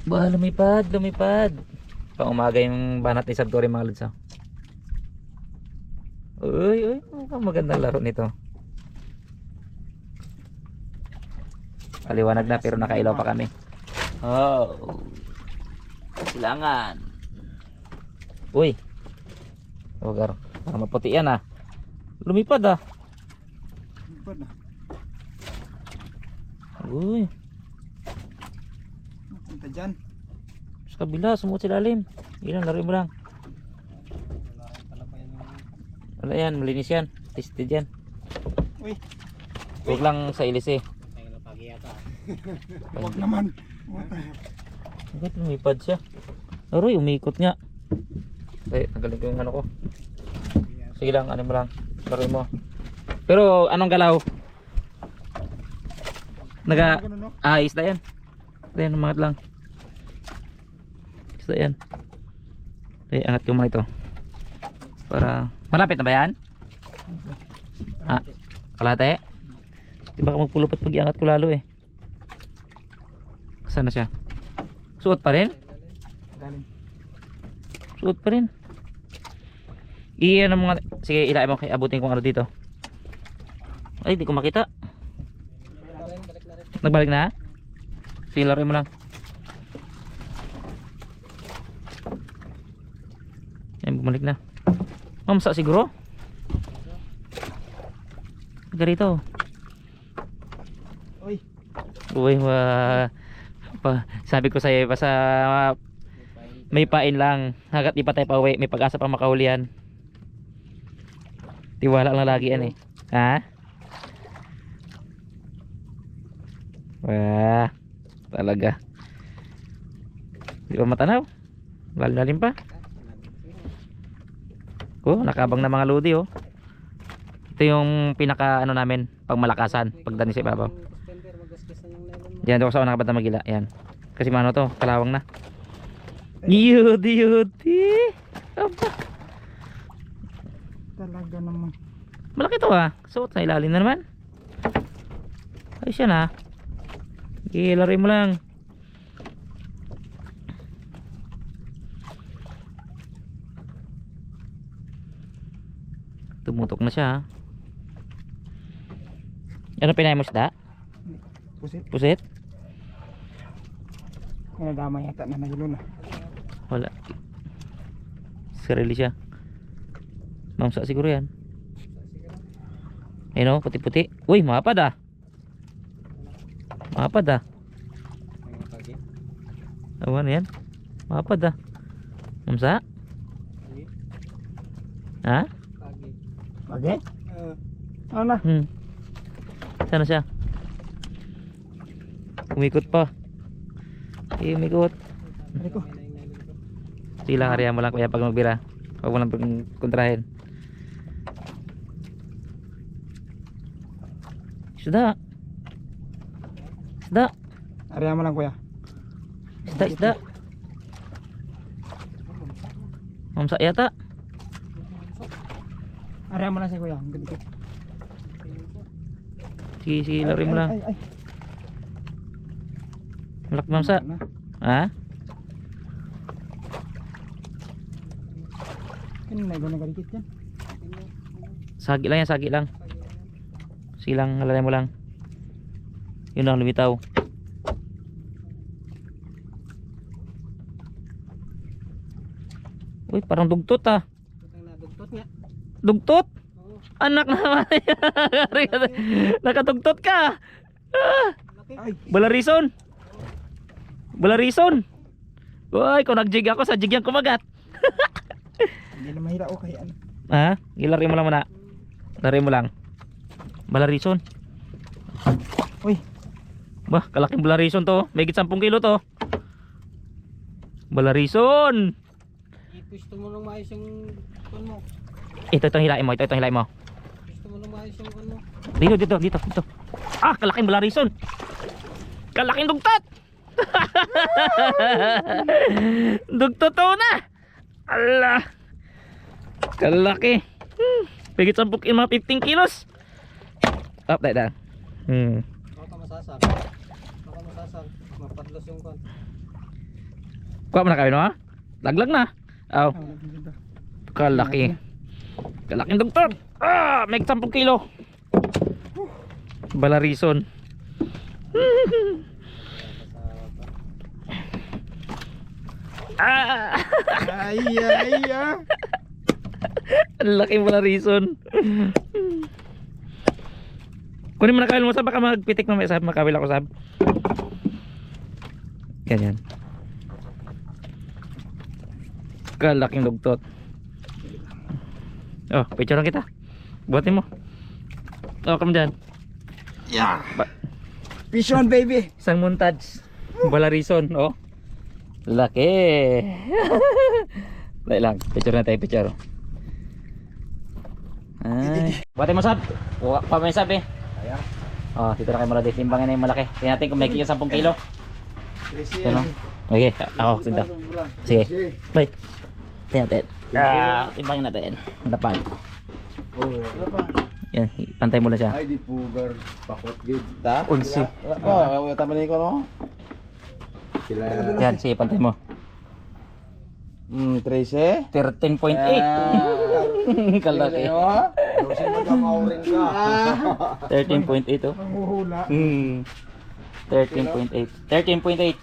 Ba, lumipad, lumipad. Pang umaga yung banat ni Santori mga lods. Uy, uy, mukhang magandang laro nito. Paliwanag na pero nakailaw pa kami. Oh. Silangan. Uy. Lugar. Parang maputi yan ah. Lumipad ah. Lumipad na. Uy. Punta dyan. Sa kabila, sumuot sa lalim. Ilan, laro mo lang. Wala yan, malinis yan. Tested yan. Uy. Huwag lang sa ilis eh. Huwag naman. Bakit lumipad siya? Aroy, umikot nga. Ay, nagaling ko yung ano ko. Sige lang, ano mo lang. Laro mo. Pero anong galaw? Isda yan. Isda yan, umangat lang. Isda yan. Ay, angat ko muna ito. Para, malapit na ba yan? Ah, kalate? Di ba ka magpulupot pag iangat ko lalo eh. Saan na siya? Suot pa rin? Suot pa rin. Iyan ang mga, sige ilahin mo, abutin kong ano dito. Ay, di ko makita. Nagbalik na? Sige, laruin mo lang. Yan, bumalik na. Mamsa siguro? Garito. Uy. Uy, sabi ko sa'yo, basta may pain lang. Hagat di pa tayo pauwi, may pag-asa pa makahulihan. Tiwala lang lagi yan eh. Ha? Wah, talaga. Di ba matanaw? Lalim pa. Oh, nakabang na mga lodi oh. Ito yung pinaka ano namin, pag malakasan, pagdani sa ibabaw. Diyan daw sa una kabata magila, yan. Kasi mano to, kalawang na. Yudi. Aba. Talaga naman. Malaki to ah. Suot na ilalim na naman. Ay siya na. Ilarin mo lang. Tumutok na siya ha. Ano pinay mo isda? Pusit. Pusit? Nadama yata na nahilo na. Wala. Sarili siya. Mamsa siguro yan. Ayun o, puti-puti. Uy, mapad ah. Mapad ah. Awan yan. Mapad ah. Mamsa? Ha? Pagi? Ano na? Sana siya? Umikot pa. Umikot. Ano ko? Sige lang, harihan mo lang kuya pag magbira. Huwag mo lang kontrahin. Isda. Isda. Ariyan mo lang kuya. Isda. Mamsa yata. Ariyan mo lang siya kuya. Sige, laruin mo lang. Ay. Malaki mamsa. Ha? Kanina ba nagarikit yan? Sagi lang yan, sagi lang. Sige lang, halalay mo lang. Yun lang, lumitaw. Uy, parang dugtot ah. Dugtot nga. Dugtot? Anak naman. Nakadugtot ka. Ah, Ay. Balarison. Balarison. Uy, kung nagjig ako, sa jig yan kumagat. Hindi na mahira o kaya ano. Ha? Ilari mo lang muna. Lari mo lang. Balarison. Uy. Bah, kalaking balarison to. May 10 kilo to. Balarison. Ipisto mo lang maayos yung kon mo. Ito hilain mo. Ito hilain mo. Ipisto mo lang maayos yung kon mo. Dito. Ah, kalaking balarison. Kalaking dugtot. Dugtot to na. Allah. Kalaki. Pigit 10 mga 15 kilos. Up, dahil. Baka masasag. Mapadlos yung kon. Kuha mo na kayo no ha? Laglag na. Aw, kalaki. Kalaking doktor. Ah, may 10 kilo. Balarison. Ah! Ay. Ang laki mo na reason. Kunin mo na kawil mo sab, baka magpitik mamaya sab, makawil ako sab. Ganyan. Kalaking dugtot. Oh, picturean kita. Buhatin mo. Oh, come dyan. Yeah. Fish on baby. Isang montage. Balarison, oh. Laki. Dahil lang, picture na tayo, picture. Ay. Buhatin mo sab. Huwag pa may sab eh. Ayan. Oh, dito na kayo mula dito. Timbangin na yung malaki. Tingnan natin kung may kilo 10 kilo. Ano? Okay, ako, sinta. Sige. Bye. Tingnan natin. Timbangin natin. Dapan. Yan, pantay mo lang siya. Ay, di pugar pakot gid. Ta? 11. Oh, tama ni ko no. Sila. Yan, sige, pantay mo. 13. 13.8. Kalaki. Dosin mo ka mauring ka. 13.8 oh. Manghuhula. 13.8. 13.8.